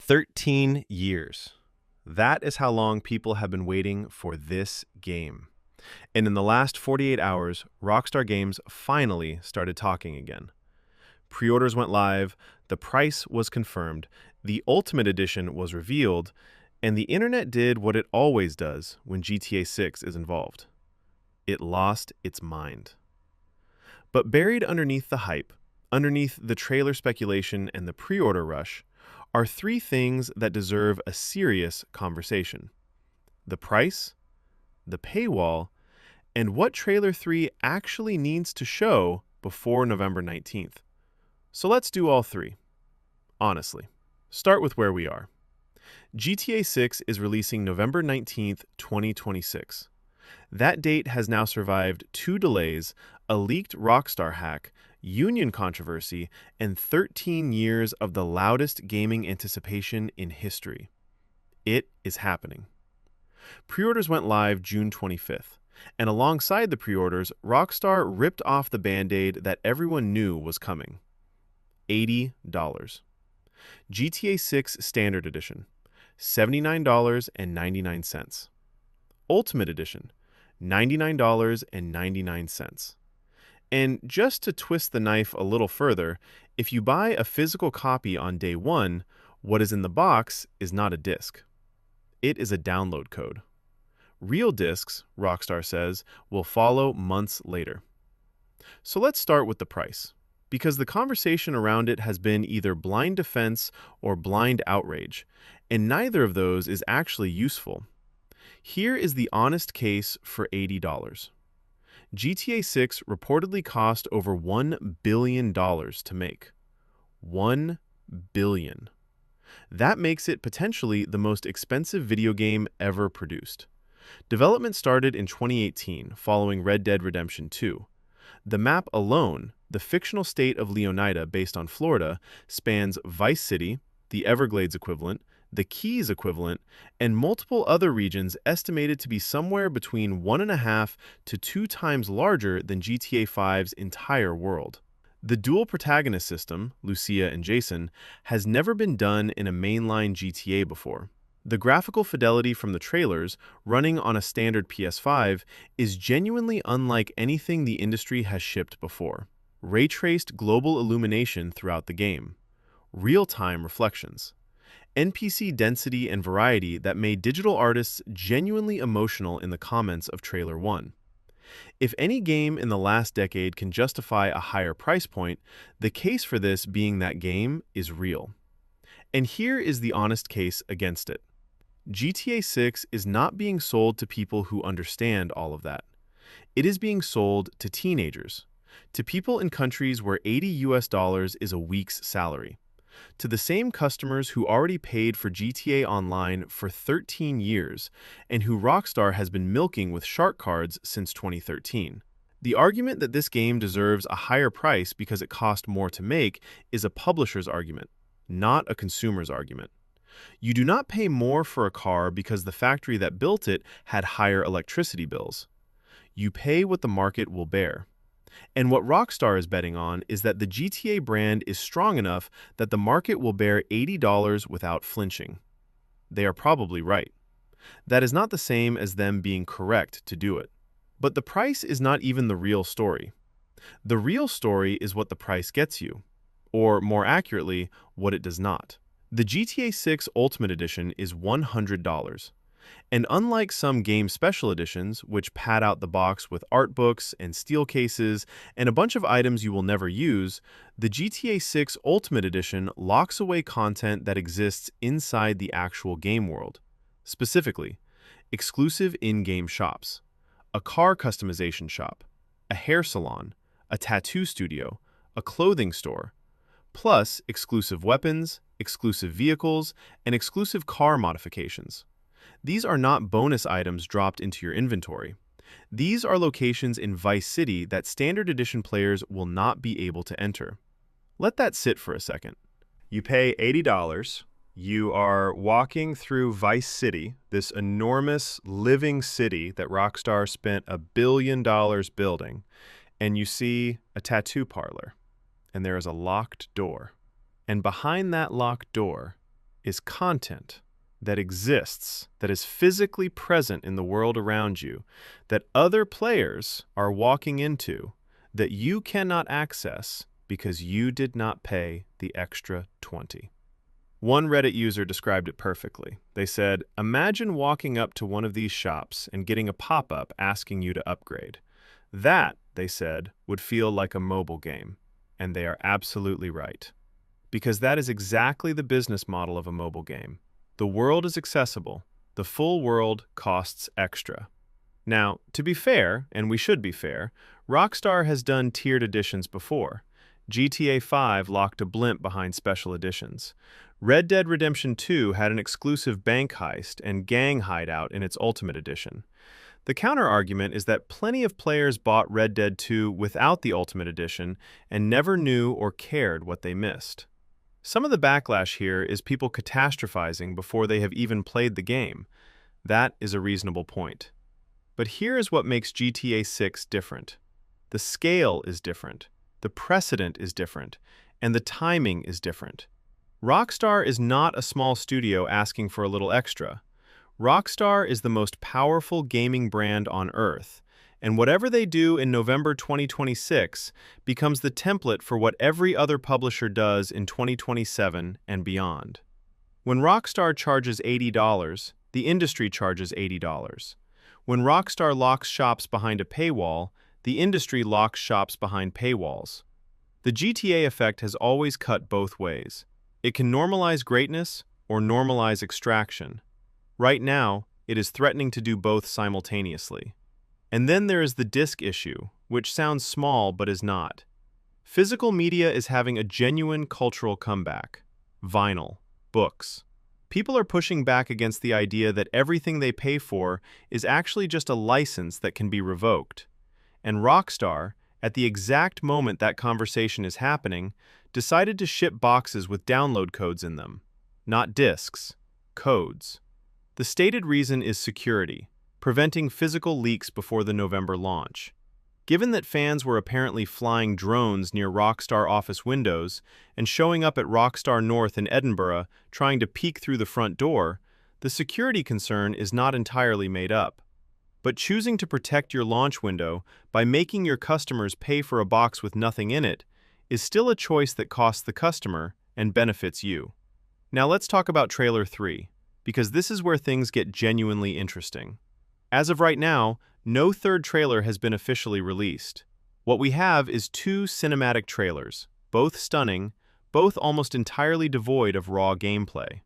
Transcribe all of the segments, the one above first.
13 years. That is how long people have been waiting for this game. And in the last 48 hours, Rockstar Games finally started talking again. Pre-orders went live, the price was confirmed, the Ultimate Edition was revealed, and the internet did what it always does when GTA 6 is involved. It lost its mind. But buried underneath the hype, underneath the trailer speculation and the pre-order rush, are three things that deserve a serious conversation: the price, the paywall, and what Trailer 3 actually needs to show before November 19th. So let's do all three. Honestly, start with where we are. GTA 6 is releasing November 19th, 2026. That date has now survived 2 delays, a leaked Rockstar hack, union controversy, and 13 years of the loudest gaming anticipation in history. It is happening. Pre-orders went live June 25th, and alongside the pre-orders, Rockstar ripped off the band-aid that everyone knew was coming. $80. GTA 6 Standard Edition, $79.99. Ultimate Edition, $99.99. And just to twist the knife a little further, if you buy a physical copy on day one, what is in the box is not a disc. It is a download code. Real discs, Rockstar says, will follow months later. So let's start with the price, because the conversation around it has been either blind defense or blind outrage, and neither of those is actually useful. Here is the honest case for $80. GTA 6 reportedly cost over $1 billion to make. $1 billion. That makes it potentially the most expensive video game ever produced. Development started in 2018 following Red Dead Redemption 2. The map alone, the fictional state of Leonida based on Florida, spans Vice City, the Everglades equivalent, the Keys equivalent, and multiple other regions estimated to be somewhere between 1.5 to 2 times larger than GTA 5's entire world. The dual protagonist system, Lucia and Jason, has never been done in a mainline GTA before. The graphical fidelity from the trailers, running on a standard PS5, is genuinely unlike anything the industry has shipped before. Ray-traced global illumination throughout the game. Real-time reflections. NPC density and variety that made digital artists genuinely emotional in the comments of Trailer 1. If any game in the last decade can justify a higher price point, the case for this being that game is real. And here is the honest case against it. GTA 6 is not being sold to people who understand all of that. It is being sold to teenagers, to people in countries where $80 is a week's salary, to the same customers who already paid for GTA Online for 13 years and who Rockstar has been milking with shark cards since 2013. The argument that this game deserves a higher price because it cost more to make is a publisher's argument, not a consumer's argument. You do not pay more for a car because the factory that built it had higher electricity bills. You pay what the market will bear. And what Rockstar is betting on is that the GTA brand is strong enough that the market will bear $80 without flinching. They are probably right. That is not the same as them being correct to do it. But the price is not even the real story. The real story is what the price gets you, or more accurately, what it does not. The GTA 6 Ultimate Edition is $100. And unlike some game special editions, which pad out the box with art books and steel cases and a bunch of items you will never use, the GTA 6 Ultimate Edition locks away content that exists inside the actual game world. Specifically, exclusive in-game shops, a car customization shop, a hair salon, a tattoo studio, a clothing store, plus exclusive weapons, exclusive vehicles, and exclusive car modifications. These are not bonus items dropped into your inventory. These are locations in Vice City that Standard Edition players will not be able to enter. Let that sit for a second. You pay $80. You are walking through Vice City, this enormous living city that Rockstar spent $1 billion building, and you see a tattoo parlor, and there is a locked door. And behind that locked door is content that exists, that is physically present in the world around you, that other players are walking into, that you cannot access because you did not pay the extra 20. One Reddit user described it perfectly. They said, "Imagine walking up to one of these shops and getting a pop-up asking you to upgrade. That," they said, "would feel like a mobile game." And they are absolutely right. Because that is exactly the business model of a mobile game. The world is accessible. The full world costs extra. Now, to be fair, and we should be fair, Rockstar has done tiered editions before. GTA 5 locked a blimp behind special editions. Red Dead Redemption 2 had an exclusive bank heist and gang hideout in its Ultimate Edition. The counter-argument is that plenty of players bought Red Dead 2 without the Ultimate Edition and never knew or cared what they missed. Some of the backlash here is people catastrophizing before they have even played the game. That is a reasonable point. But here is what makes GTA 6 different. The scale is different, the precedent is different, and the timing is different. Rockstar is not a small studio asking for a little extra. Rockstar is the most powerful gaming brand on Earth, and whatever they do in November 2026 becomes the template for what every other publisher does in 2027 and beyond. When Rockstar charges $80, the industry charges $80. When Rockstar locks shops behind a paywall, the industry locks shops behind paywalls. The GTA effect has always cut both ways. It can normalize greatness or normalize extraction. Right now, it is threatening to do both simultaneously. And then there is the disc issue, which sounds small but is not. Physical media is having a genuine cultural comeback. Vinyl, books. People are pushing back against the idea that everything they pay for is actually just a license that can be revoked. And Rockstar, at the exact moment that conversation is happening, decided to ship boxes with download codes in them. Not discs, codes. The stated reason is security, preventing physical leaks before the November launch. Given that fans were apparently flying drones near Rockstar office windows and showing up at Rockstar North in Edinburgh trying to peek through the front door, the security concern is not entirely made up. But choosing to protect your launch window by making your customers pay for a box with nothing in it is still a choice that costs the customer and benefits you. Now let's talk about Trailer 3, because this is where things get genuinely interesting. As of right now, no third trailer has been officially released. What we have is 2 cinematic trailers, both stunning, both almost entirely devoid of raw gameplay.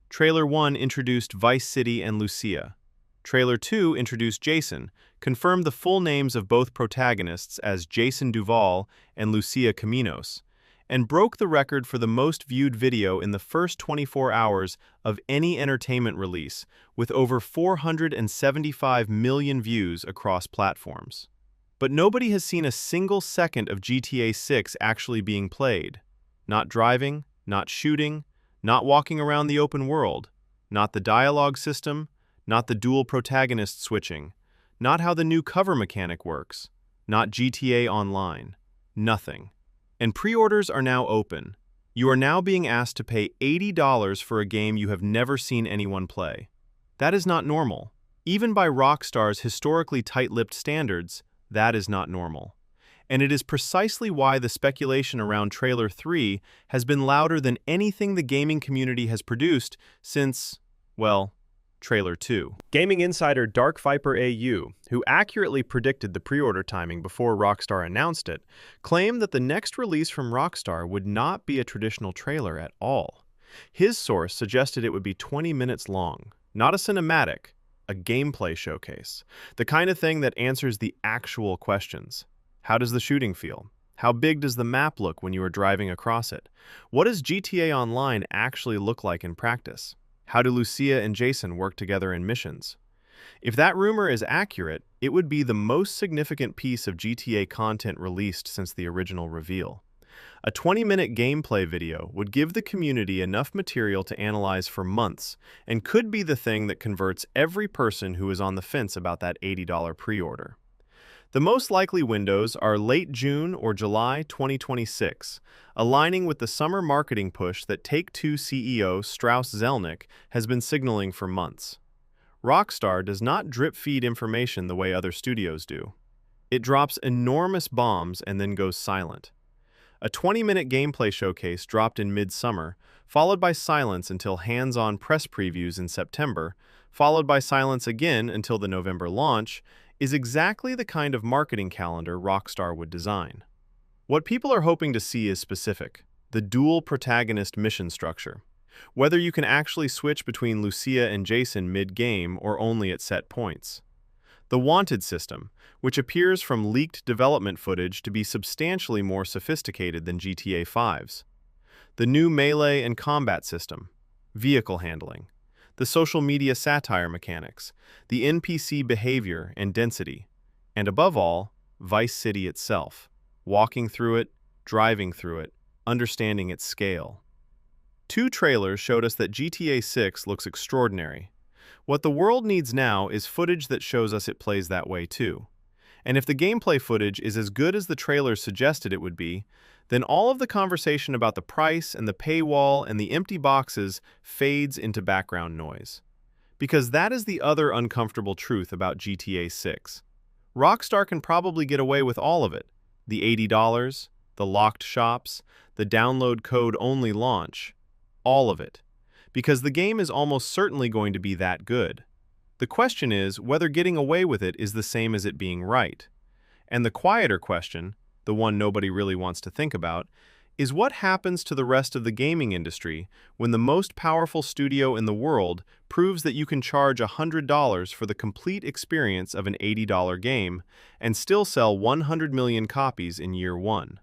Trailer 1 introduced Vice City and Lucia. Trailer 2 introduced Jason, confirmed the full names of both protagonists as Jason Duval and Lucia Caminos, and broke the record for the most viewed video in the first 24 hours of any entertainment release, with over 475 million views across platforms. But nobody has seen a single second of GTA 6 actually being played. Not driving, not shooting, not walking around the open world, not the dialogue system, not the dual protagonist switching, not how the new cover mechanic works, not GTA Online. Nothing. And pre-orders are now open. You are now being asked to pay $80 for a game you have never seen anyone play. That is not normal. Even by Rockstar's historically tight-lipped standards, that is not normal. And it is precisely why the speculation around Trailer 3 has been louder than anything the gaming community has produced since, well, Trailer 2. Gaming insider Dark Viper AU, who accurately predicted the pre-order timing before Rockstar announced it, claimed that the next release from Rockstar would not be a traditional trailer at all. His source suggested it would be 20 minutes long, not a cinematic, a gameplay showcase, the kind of thing that answers the actual questions. How does the shooting feel? How big does the map look when you are driving across it? What does GTA Online actually look like in practice? How do Lucia and Jason work together in missions? If that rumor is accurate, it would be the most significant piece of GTA content released since the original reveal. A 20-minute gameplay video would give the community enough material to analyze for months, and could be the thing that converts every person who is on the fence about that $80 pre-order. The most likely windows are late June or July 2026, aligning with the summer marketing push that Take-Two CEO Strauss Zelnick has been signaling for months. Rockstar does not drip-feed information the way other studios do. It drops enormous bombs and then goes silent. A 20-minute gameplay showcase dropped in mid-summer, followed by silence until hands-on press previews in September, followed by silence again until the November launch, is exactly the kind of marketing calendar Rockstar would design. What people are hoping to see is specific: the dual protagonist mission structure. Whether you can actually switch between Lucia and Jason mid-game or only at set points. The Wanted system, which appears from leaked development footage to be substantially more sophisticated than GTA 5's. The new melee and combat system, vehicle handling, the social media satire mechanics, the NPC behavior and density, and above all, Vice City itself, walking through it, driving through it, understanding its scale. 2 trailers showed us that GTA 6 looks extraordinary. What the world needs now is footage that shows us it plays that way too. And if the gameplay footage is as good as the trailers suggested it would be, then all of the conversation about the price and the paywall and the empty boxes fades into background noise. Because that is the other uncomfortable truth about GTA 6. Rockstar can probably get away with all of it: the $80, the locked shops, the download code-only launch, all of it. Because the game is almost certainly going to be that good. The question is whether getting away with it is the same as it being right. And the quieter question, the one nobody really wants to think about, is what happens to the rest of the gaming industry when the most powerful studio in the world proves that you can charge $100 for the complete experience of an $80 game and still sell 100 million copies in year 1.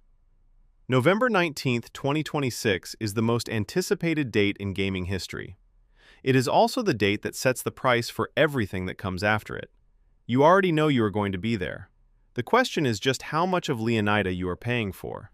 November 19, 2026 is the most anticipated date in gaming history. It is also the date that sets the price for everything that comes after it. You already know you are going to be there. The question is just how much of Leonida you are paying for.